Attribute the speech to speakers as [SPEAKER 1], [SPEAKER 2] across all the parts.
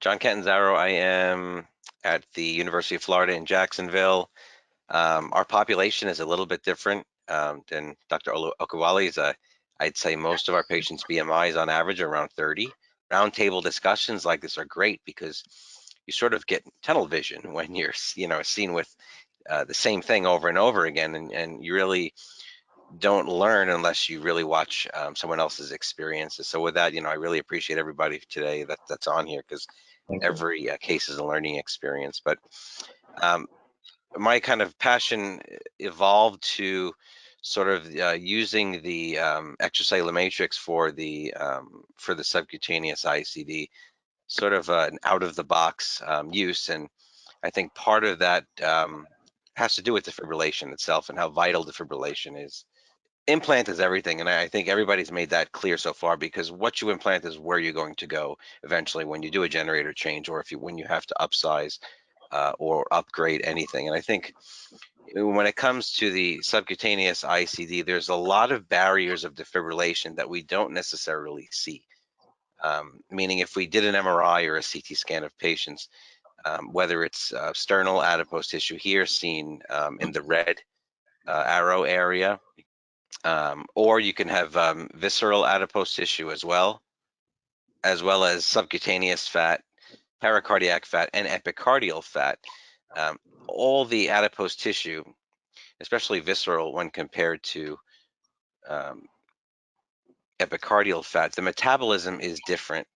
[SPEAKER 1] John Catanzaro. I am at the University of Florida in Jacksonville. Our population is a little bit different than Dr. Okuwale's. I'd say most of our patients' BMIs on average are around 30. Roundtable discussions like this are great because you sort of get tunnel vision when you're, seen with the same thing over and over again, and you really don't learn unless you really watch someone else's experiences. So with that, I really appreciate everybody today that's on here because
[SPEAKER 2] Thank you.
[SPEAKER 1] every case is a learning experience. But um, my kind of passion evolved to sort of using the extracellular matrix for the subcutaneous ICD, sort of an out-of-the-box use. And I think part of that has to do with defibrillation itself and how vital defibrillation is. Implant is everything, and I think everybody's made that clear so far, because what you implant is where you're going to go eventually when you do a generator change, or when you have to upsize or upgrade anything. And I think when it comes to the subcutaneous ICD, there's a lot of barriers of defibrillation that we don't necessarily see. Meaning, if we did an MRI or a CT scan of patients, whether it's sternal adipose tissue here seen in the red arrow area, or you can have visceral adipose tissue as well as subcutaneous fat, pericardiac fat, and epicardial fat. All the adipose tissue, especially visceral when compared to epicardial fat, the metabolism is different,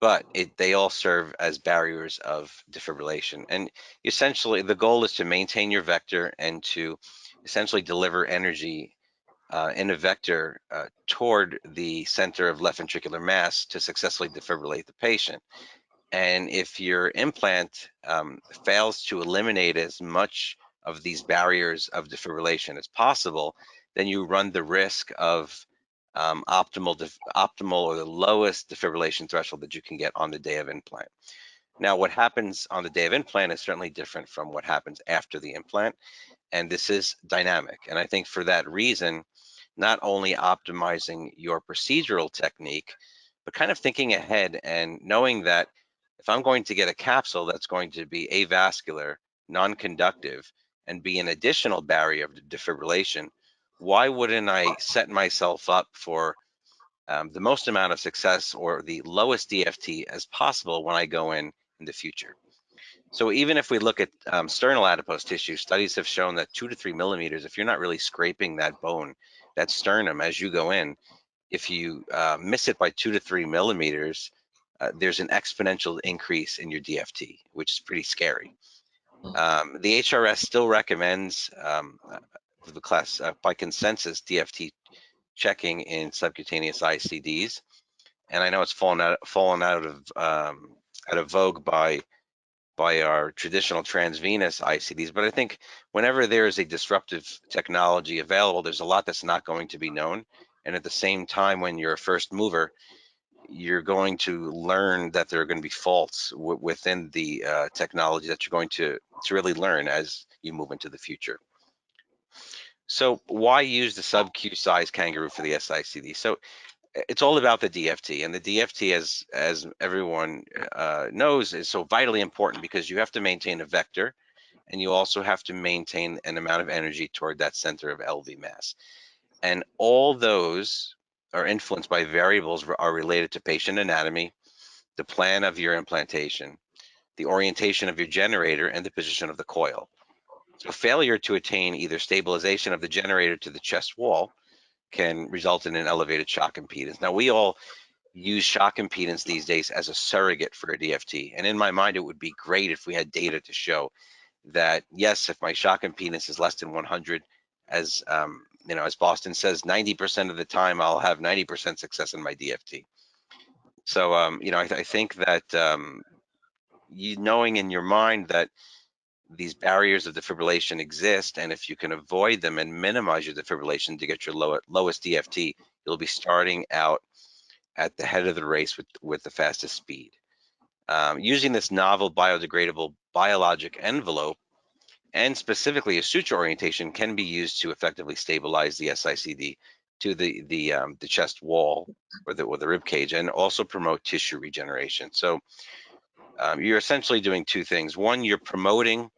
[SPEAKER 1] but they all serve as barriers of defibrillation. And essentially, the goal is to maintain your vector and to essentially deliver energy in a vector toward the center of left ventricular mass to successfully defibrillate the patient. And if your implant fails to eliminate as much of these barriers of defibrillation as possible, then you run the risk of optimal or the lowest defibrillation threshold that you can get on the day of implant. Now, what happens on the day of implant is certainly different from what happens after the implant, and this is dynamic. And I think for that reason, not only optimizing your procedural technique, but kind of thinking ahead and knowing that if I'm going to get a capsule that's going to be avascular, non-conductive, and be an additional barrier of defibrillation, why wouldn't I set myself up for the most amount of success or the lowest DFT as possible when I go in the future? So even if we look at sternal adipose tissue, studies have shown that 2 to 3 millimeters, if you're not really scraping that bone, that sternum as you go in, if you miss it by 2 to 3 millimeters, there's an exponential increase in your DFT, which is pretty scary. The HRS still recommends the class by consensus DFT checking in subcutaneous ICDs, and I know it's fallen out of vogue by our traditional transvenous ICDs, but I think whenever there is a disruptive technology available, there's a lot that's not going to be known. And at the same time, when you're a first mover, you're going to learn that there are going to be faults within the technology that you're going to really learn as you move into the future. So why use the sub-Q size kangaroo for the SICD? So it's all about the DFT, and the DFT, as everyone knows, is so vitally important because you have to maintain a vector, and you also have to maintain an amount of energy toward that center of LV mass. And all those are influenced by variables are related to patient anatomy, the plan of your implantation, the orientation of your generator, and the position of the coil. So failure to attain either stabilization of the generator to the chest wall can result in an elevated shock impedance. Now, we all use shock impedance these days as a surrogate for a DFT. And in my mind, it would be great if we had data to show that, yes, if my shock impedance is less than 100, as as Boston says, 90% of the time I'll have 90% success in my DFT. So, I think that knowing in your mind that these barriers of defibrillation exist, and if you can avoid them and minimize your defibrillation to get your lowest DFT, you'll be starting out at the head of the race with the fastest speed. Using this novel biodegradable biologic envelope, and specifically a suture orientation, can be used to effectively stabilize the SICD to the chest wall or the rib cage, and also promote tissue regeneration. So you're essentially doing two things. One, you're promoting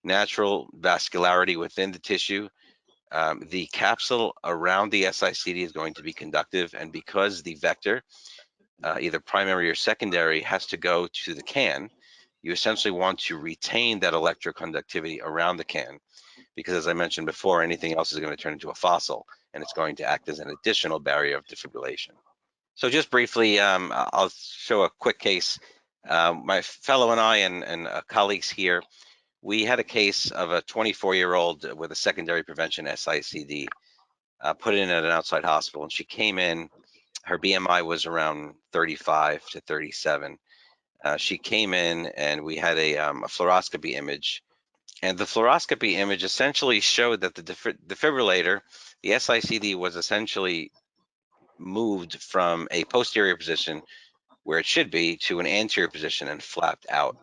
[SPEAKER 1] natural vascularity within the tissue. The capsule around the SICD is going to be conductive, and because the vector, either primary or secondary, has to go to the can, you essentially want to retain that electroconductivity around the can, because as I mentioned before, anything else is going to turn into a fossil, and it's going to act as an additional barrier of defibrillation. So just briefly, I'll show a quick case. My fellow and I and colleagues here, we had a case of a 24-year-old with a secondary prevention SICD, put in at an outside hospital, and she came in, her BMI was around 35 to 37. She came in and we had a fluoroscopy image, and the fluoroscopy image essentially showed that the defibrillator, the SICD, was essentially moved from a posterior position where it should be to an anterior position and flapped out.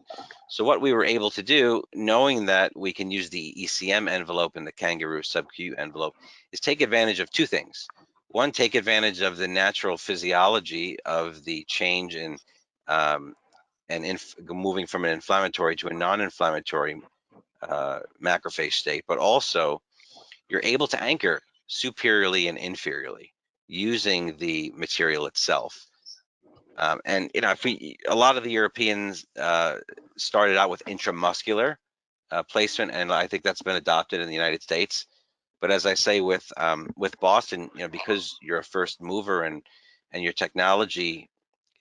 [SPEAKER 1] So what we were able to do, knowing that we can use the ECM envelope and the kangaroo sub-Q envelope, is take advantage of two things. One, take advantage of the natural physiology of the change in moving from an inflammatory to a non-inflammatory macrophage state, but also you're able to anchor superiorly and inferiorly using the material itself. And if a lot of the Europeans started out with intramuscular placement, and I think that's been adopted in the United States. But as I say with Boston, because you're a first mover and your technology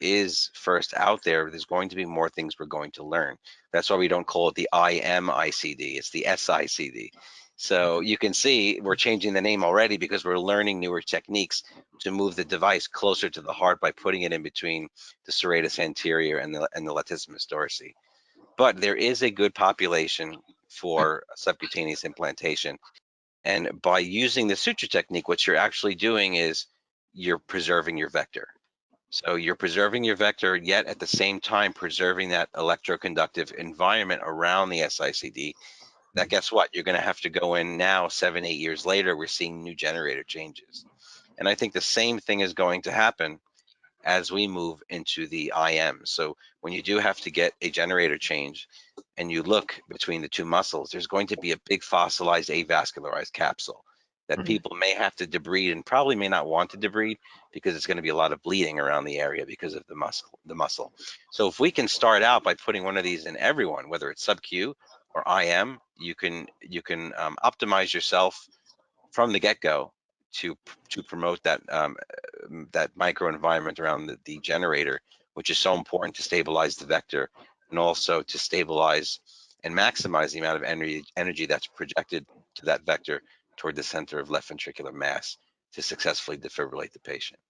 [SPEAKER 1] is first out there, there's going to be more things we're going to learn. That's why we don't call it the IMICD, it's the SICD. So you can see we're changing the name already because we're learning newer techniques to move the device closer to the heart by putting it in between the serratus anterior and the latissimus dorsi. But there is a good population for subcutaneous implantation. And by using the suture technique, what you're actually doing is you're preserving your vector. So you're preserving your vector, yet at the same time preserving that electroconductive environment around the SICD. That, guess what? You're going to have to go in now, 7, 8 years later, we're seeing new generator changes. And I think the same thing is going to happen as we move into the IM. So when you do have to get a generator change and you look between the two muscles, there's going to be a big fossilized avascularized capsule that people may have to debride and probably may not want to debride because it's going to be a lot of bleeding around the area because of the muscle. So if we can start out by putting one of these in everyone, whether it's sub-Q or IM, you can optimize yourself from the get-go to promote that that microenvironment around the generator, which is so important to stabilize the vector and also to stabilize and maximize the amount of energy that's projected to that vector toward the center of left ventricular mass to successfully defibrillate the patient.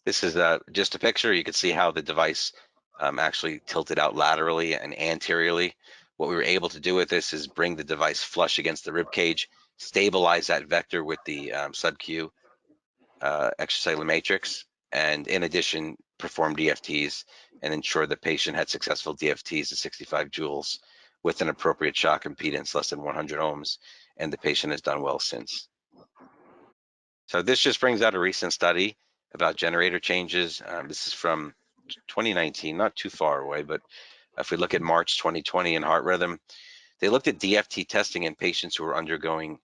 [SPEAKER 1] This is just a picture. You can see how the device actually tilted out laterally and anteriorly. What we were able to do with this is bring the device flush against the rib cage, stabilize that vector with the sub-Q extracellular matrix, and in addition, perform DFTs and ensure the patient had successful DFTs at 65 joules with an appropriate shock impedance less than 100 ohms, and the patient has done well since. So this just brings out a recent study about generator changes. This is from 2019, not too far away, but if we look at March 2020 in Heart Rhythm, they looked at DFT testing in patients who were undergoing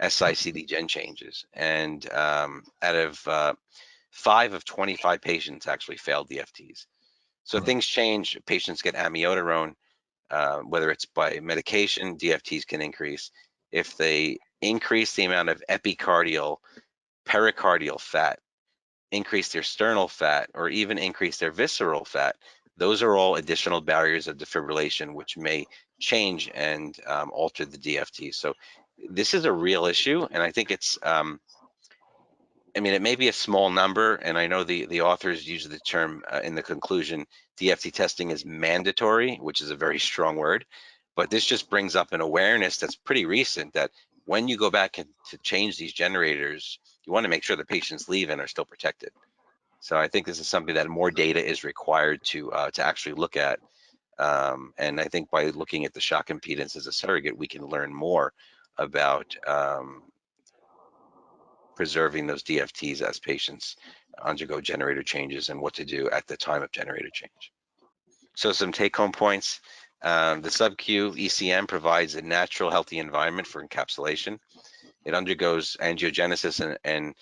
[SPEAKER 1] SICD gen changes, and out of 5 of 25 patients actually failed DFTs. So things change. Patients get amiodarone, whether it's by medication, DFTs can increase. If they increase the amount of epicardial, pericardial fat, increase their sternal fat, or even increase their visceral fat, those are all additional barriers of defibrillation, which may change and alter the DFT. So this is a real issue, and I think it's, I mean, it may be a small number, and I know the authors use the term in the conclusion, DFT testing is mandatory, which is a very strong word, but this just brings up an awareness that's pretty recent that when you go back to change these generators, you want to make sure the patients leave and are still protected. So I think this is something that more data is required to actually look at. And I think by looking at the shock impedance as a surrogate, we can learn more about preserving those DFTs as patients undergo generator changes and what to do at the time of generator change. So some take-home points. The sub-Q ECM provides a natural, healthy environment for encapsulation. It undergoes angiogenesis and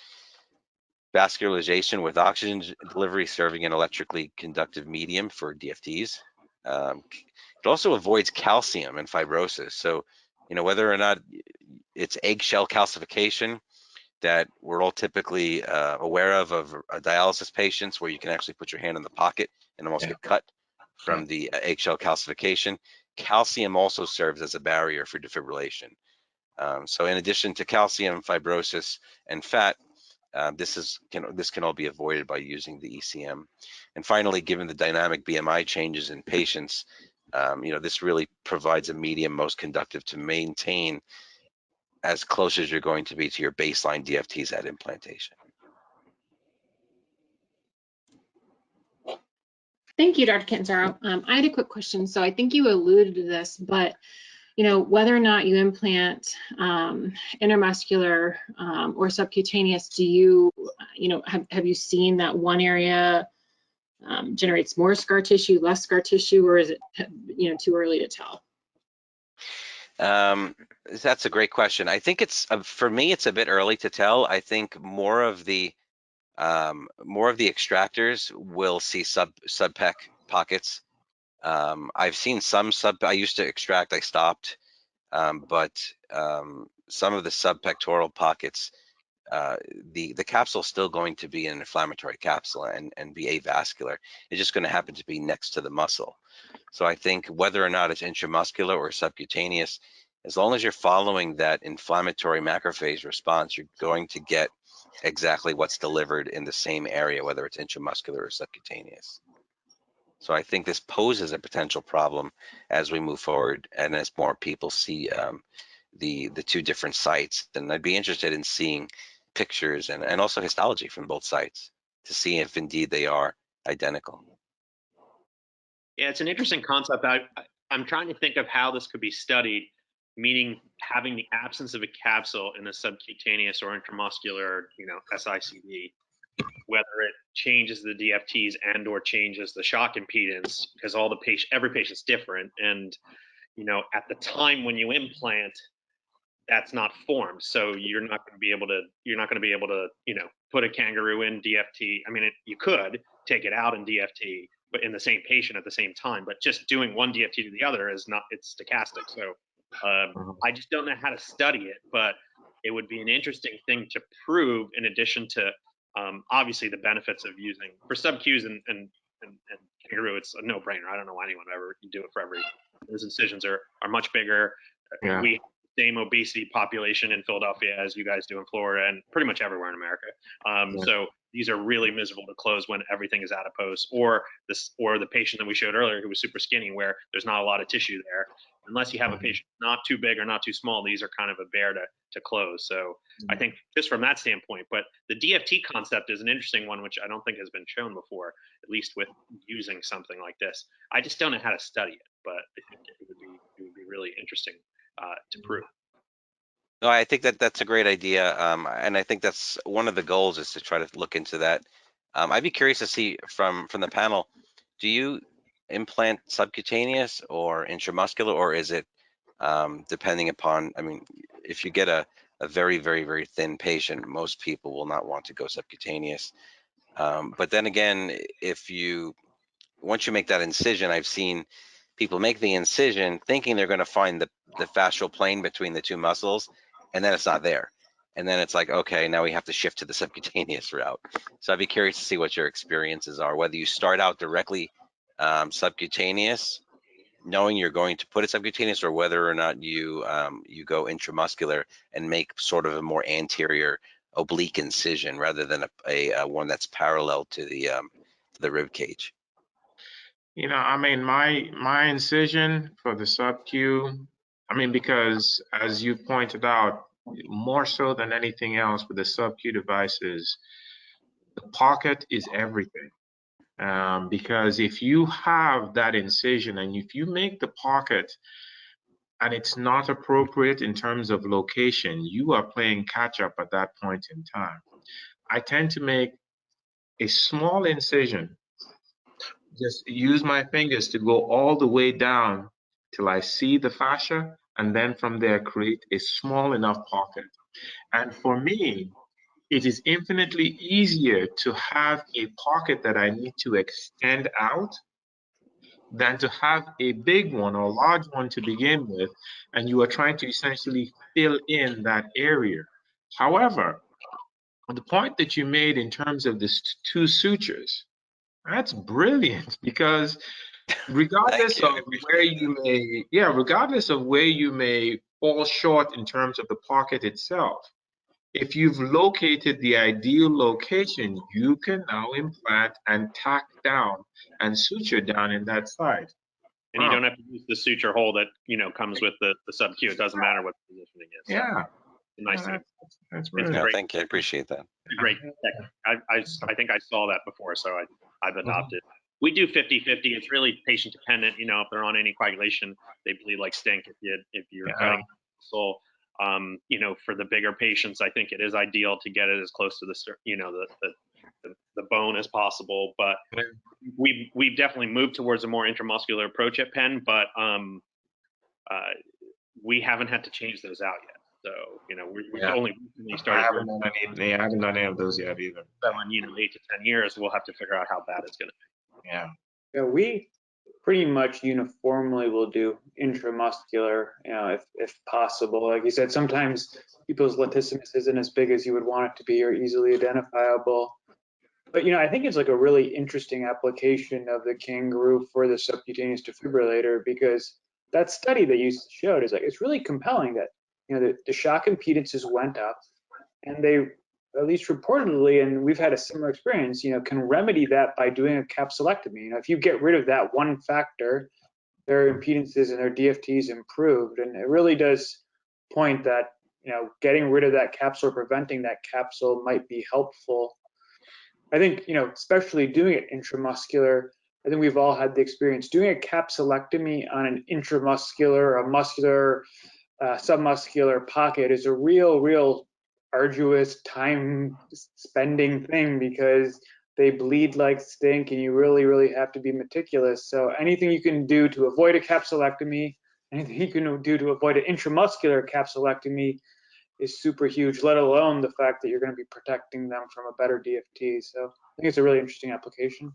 [SPEAKER 1] vascularization with oxygen delivery serving an electrically conductive medium for DFTs. It also avoids calcium and fibrosis. So, whether or not it's eggshell calcification that we're all typically aware of dialysis patients, where you can actually put your hand in the pocket and almost get cut from the eggshell calcification. Calcium also serves as a barrier for defibrillation. So in addition to calcium, fibrosis, and fat, this can all be avoided by using the ECM. And finally, given the dynamic BMI changes in patients, this really provides a medium most conductive to maintain as close as you're going to be to your baseline DFTs at implantation.
[SPEAKER 2] Thank you, Dr. Catanzaro. I had a quick question. So I think you alluded to this, but whether or not you implant intramuscular or subcutaneous, do you, have you seen that one area generates more scar tissue, less scar tissue, or is it, too early to tell?
[SPEAKER 1] That's a great question. I think for me, it's a bit early to tell. I think more of the extractors will see sub-pec pockets. I've seen some I used to extract, I stopped, but some of the subpectoral pockets, the capsule is still going to be an inflammatory capsule and be avascular. It's just going to happen to be next to the muscle. So I think whether or not it's intramuscular or subcutaneous, as long as you're following that inflammatory macrophage response, you're going to get exactly what's delivered in the same area, whether it's intramuscular or subcutaneous. So I think this poses a potential problem as we move forward and as more people see the two different sites. And I'd be interested in seeing pictures and also histology from both sites to see if indeed they are identical.
[SPEAKER 3] Yeah, it's an interesting concept. I'm trying to think of how this could be studied, meaning having the absence of a capsule in a subcutaneous or intramuscular, SICD, whether it changes the DFTs and or changes the shock impedance, because every patient's different. And, at the time when you implant, that's not formed. So you're not going to be able to, put a kangaroo in DFT. I mean, you could take it out in DFT, but in the same patient at the same time, but just doing one DFT to the other it's stochastic. So I just don't know how to study it, but it would be an interesting thing to prove in addition to obviously the benefits of using for sub-Qs and kangaroo. It's a no-brainer. I don't know why anyone would ever do it for those incisions are much bigger.
[SPEAKER 4] Yeah.
[SPEAKER 3] We same obesity population in Philadelphia as you guys do in Florida and pretty much everywhere in America. So these are really miserable to close when everything is adipose, or the patient that we showed earlier who was super skinny where there's not a lot of tissue there. Unless you have a patient not too big or not too small, these are kind of a bear to close. So I think just from that standpoint, but the DFT concept is an interesting one, which I don't think has been shown before, at least with using something like this. I just don't know how to study it, but I think it would be really interesting to prove.
[SPEAKER 1] No, I think that's a great idea, and I think that's one of the goals is to try to look into that. I'd be curious to see from the panel, do you implant subcutaneous or intramuscular, or is it depending upon, I mean, if you get a very, very, very thin patient, most people will not want to go subcutaneous. But then again, once you make that incision, I've seen people make the incision thinking they're going to find the fascial plane between the two muscles, and then it's not there. And then it's like, okay, now we have to shift to the subcutaneous route. So I'd be curious to see what your experiences are, whether you start out directly subcutaneous, knowing you're going to put it subcutaneous, or whether or not you go intramuscular and make sort of a more anterior oblique incision rather than a one that's parallel to the rib cage.
[SPEAKER 4] I mean, my incision for the sub-Q, I mean, because as you pointed out, more so than anything else with the sub-Q devices, the pocket is everything. Because if you have that incision and if you make the pocket and it's not appropriate in terms of location, you are playing catch up at that point in time. I tend to make a small incision just use my fingers to go all the way down till I see the fascia, and then from there create a small enough pocket. And for me, it is infinitely easier to have a pocket that I need to extend out than to have a big one or large one to begin with, and you are trying to essentially fill in that area. However, the point that you made in terms of the two sutures, that's brilliant, because regardless of where you may, regardless of where you may fall short in terms of the pocket itself, if you've located the ideal location, you can now implant and tack down and suture down in that side.
[SPEAKER 3] And you don't have to use the suture hole that, you know, comes with the sub-Q. It doesn't matter what the positioning is.
[SPEAKER 4] Yeah.
[SPEAKER 3] Nice thing.
[SPEAKER 4] That's brilliant.
[SPEAKER 1] Yeah, thank you. I appreciate that.
[SPEAKER 3] Great. I think I saw that before, so I've adopted. We do 50-50. It's really patient dependent. You know, if they're on anticoagulation, they bleed like stink. If you're cutting soul, you know, for the bigger patients, I think it is ideal to get it as close to the, you know, the bone as possible. But we've definitely moved towards a more intramuscular approach at Penn, but we haven't had to change those out yet. So, you know, we only recently started.
[SPEAKER 4] I haven't done any of those yet either.
[SPEAKER 3] So in, you know, 8 to 10 years, we'll have to figure out how bad it's going to be.
[SPEAKER 4] Yeah.
[SPEAKER 5] Yeah, we pretty much uniformly will do intramuscular, you know, if possible. Like you said, sometimes people's lentissimus isn't as big as you would want it to be or easily identifiable. But, you know, I think it's like a really interesting application of the kangaroo for the subcutaneous defibrillator, because that study that you showed is like, it's really compelling that, you know, the shock impedances went up, and they, at least reportedly, and we've had a similar experience, you know, can remedy that by doing a capsulectomy. You know, if you get rid of that one factor, their impedances and their DFTs improved. And it really does point that, you know, getting rid of that capsule or preventing that capsule might be helpful. I think, you know, especially doing it intramuscular, I think we've all had the experience doing a capsulectomy on an intramuscular, a muscular, submuscular pocket is a real arduous time spending thing, because they bleed like stink and you really have to be meticulous. So anything you can do to avoid a capsulectomy, anything you can do to avoid an intramuscular capsulectomy is super huge, let alone the fact that you're going to be protecting them from a better DFT. So I think it's a really interesting application.